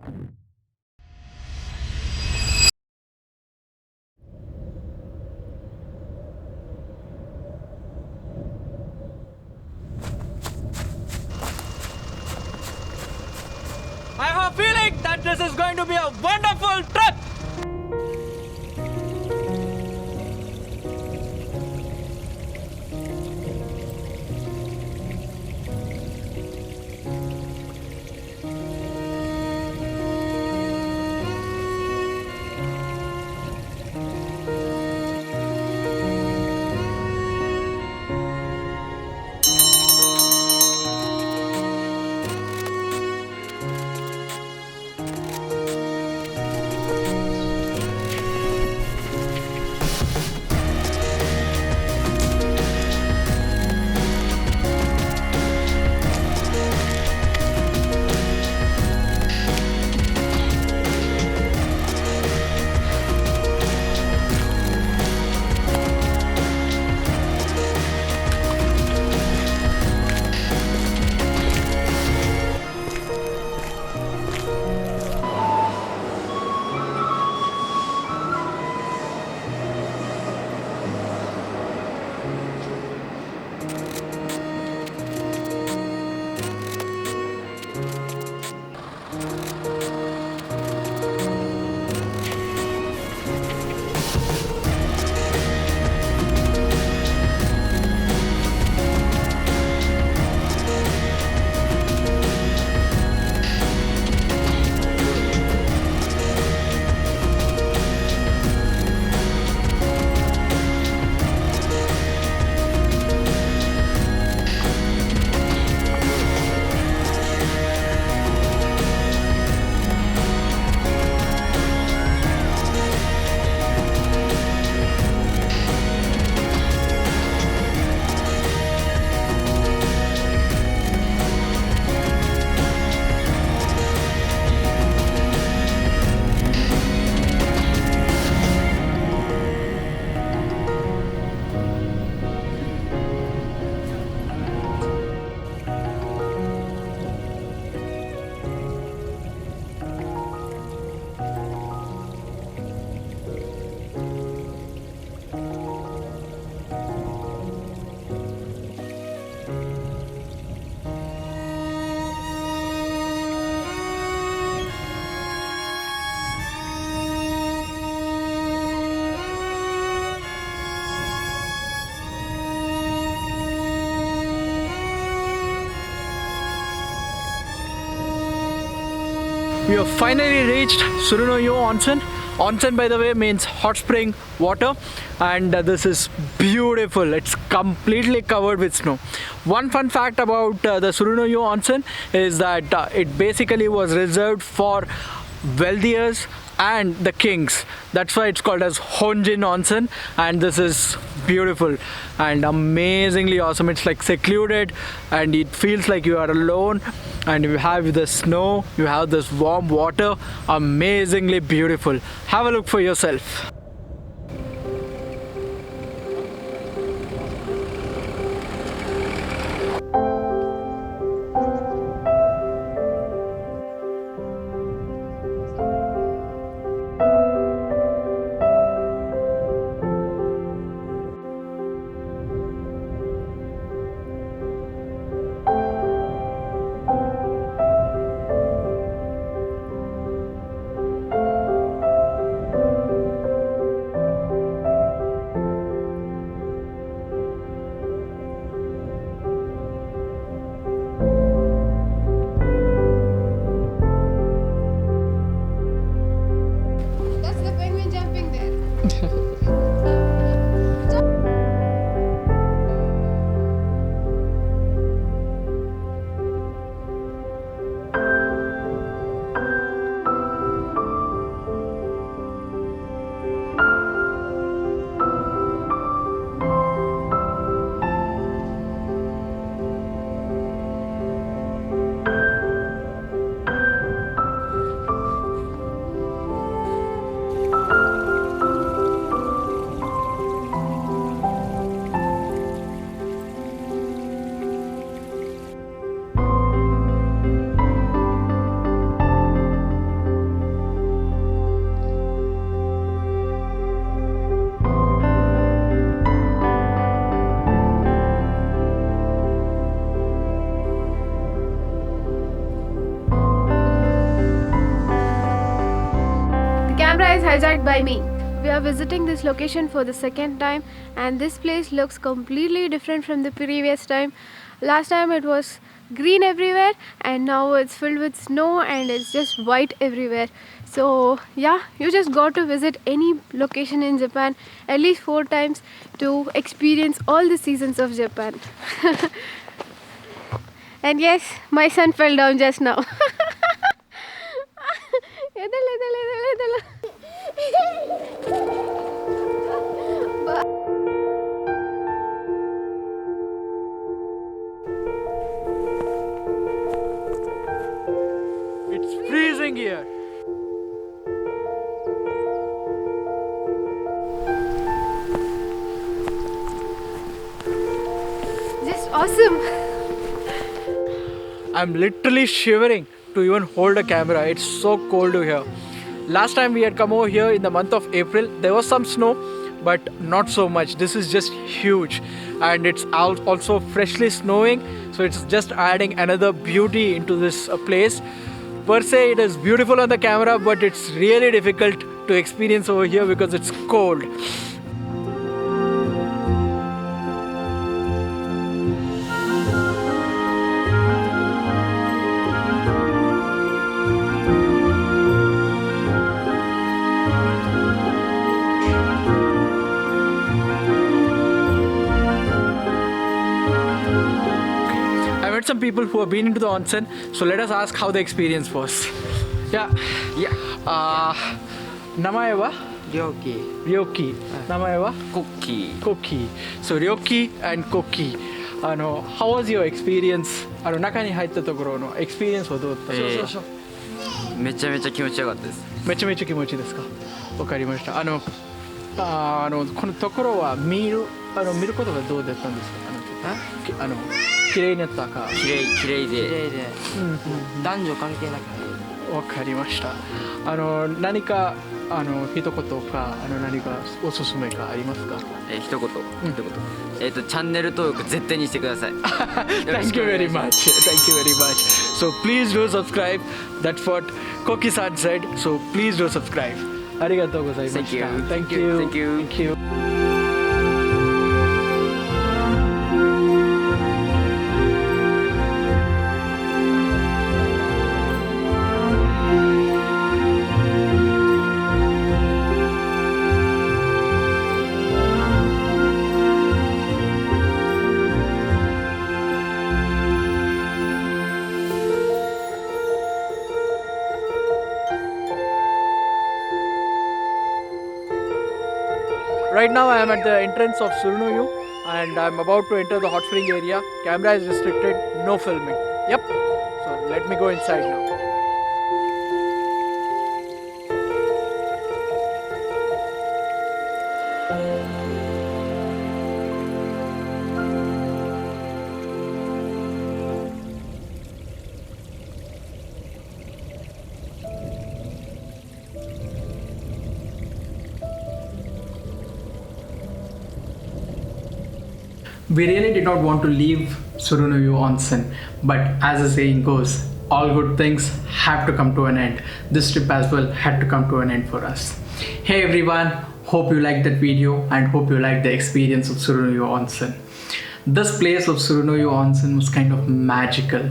I have a feeling that this is going to be a wonderful trip. We have finally reached Surunoyo Onsen. Onsen, by the way, means hot spring water, and this is beautiful. It's completely covered with snow. One fun fact about the Surunoyo Onsen is that it basically was reserved for wealthiers and the kings. That's why it's called as Honjin Onsen, and this is beautiful and amazingly awesome. It's like secluded and it feels like you are alone, and you have the snow, you have this warm water. Amazingly beautiful. Have a look for yourself. hijacked by me. We are visiting this location for the second time, and this place looks completely different from the previous time. Last time it was green everywhere, and now it's filled with snow and it's just white everywhere. So yeah, you just got to visit any location in Japan at least 4 times to experience all the seasons of Japan. And yes, my son fell down just now. Edala, edala, edala, edala. It's freezing here. Just awesome. I'm literally shivering to even hold a camera. It's so cold here. Last time we had come over here in the month of April, there was some snow, but not so much. This is just huge, and it's also freshly snowing, so it's just adding another beauty into this place. Per se, it is beautiful on the camera, but it's really difficult to experience over here because it's cold. Some people who have been into the onsen, so let us ask how the experience was. Yeah. Namae wa? Ryoki. Namae wa? Koki. So Ryoki and Koki. How was your experience? 中に入ったところの experience はどうだった？めちゃめちゃ気持ちよかったです。めちゃめちゃ気持ちいいですか？わかりました。このところは見ることがどうだったんですか？綺麗になったか？綺麗で、男女関係なく。わかりました。何か一言か何かおすすめかありますか？一言。チャンネル登録絶対にしてください。Thank you very much. Thank you very much. So please do subscribe. That's what Koki-san said. So please do subscribe. ありがとうございました。Thank you. Right now I am at the entrance of Surunoyu and I am about to enter the hot spring area. Camera is restricted, no filming. Yep. So let me go inside now. We really did not want to leave Surunoyu Onsen, but as the saying goes, all good things have to come to an end. This trip as well had to come to an end for us. Hey everyone, hope you liked that video and hope you liked the experience of Surunoyu Onsen. This place of Surunoyu Onsen was kind of magical.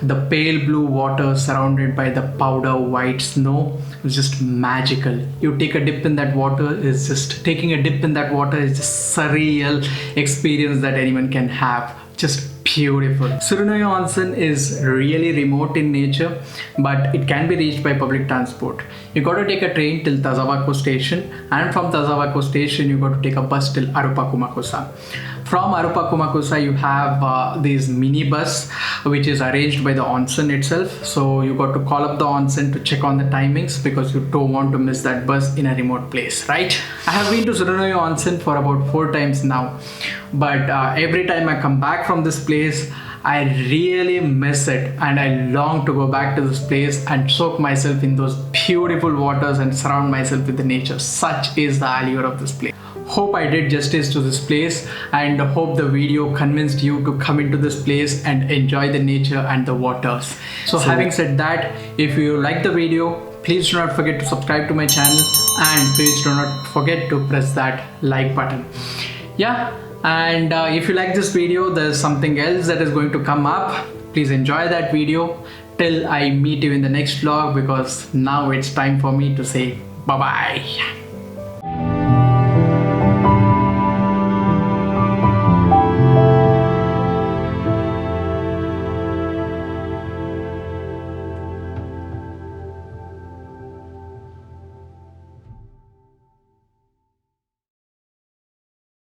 The pale blue water surrounded by the powder white snow was just magical. You take a dip in that water is just surreal experience that anyone can have. Just beautiful. Surunoyu Onsen is really remote in nature, but it can be reached by public transport. You got to take a train till Tazawako station, and from Tazawako station you got to take a bus till Arupakumakusa. From Arupakumakusa you have this mini bus which is arranged by the onsen itself. So you got to call up the onsen to check on the timings because you don't want to miss that bus in a remote place, right? I have been to Surunoyu Onsen for about 4 times now, but every time I come back from this place I really miss it and I long to go back to this place and soak myself in those beautiful waters and surround myself with the nature. Such is the allure of this place. Hope I did justice to this place and hope the video convinced you to come into this place and enjoy the nature and the waters. So having said that, if you like the video, please do not forget to subscribe to my channel, and please do not forget to press that like button. Yeah, and if you like this video, there's something else that is going to come up. Please enjoy that video till I meet you in the next vlog, because now it's time for me to say bye bye.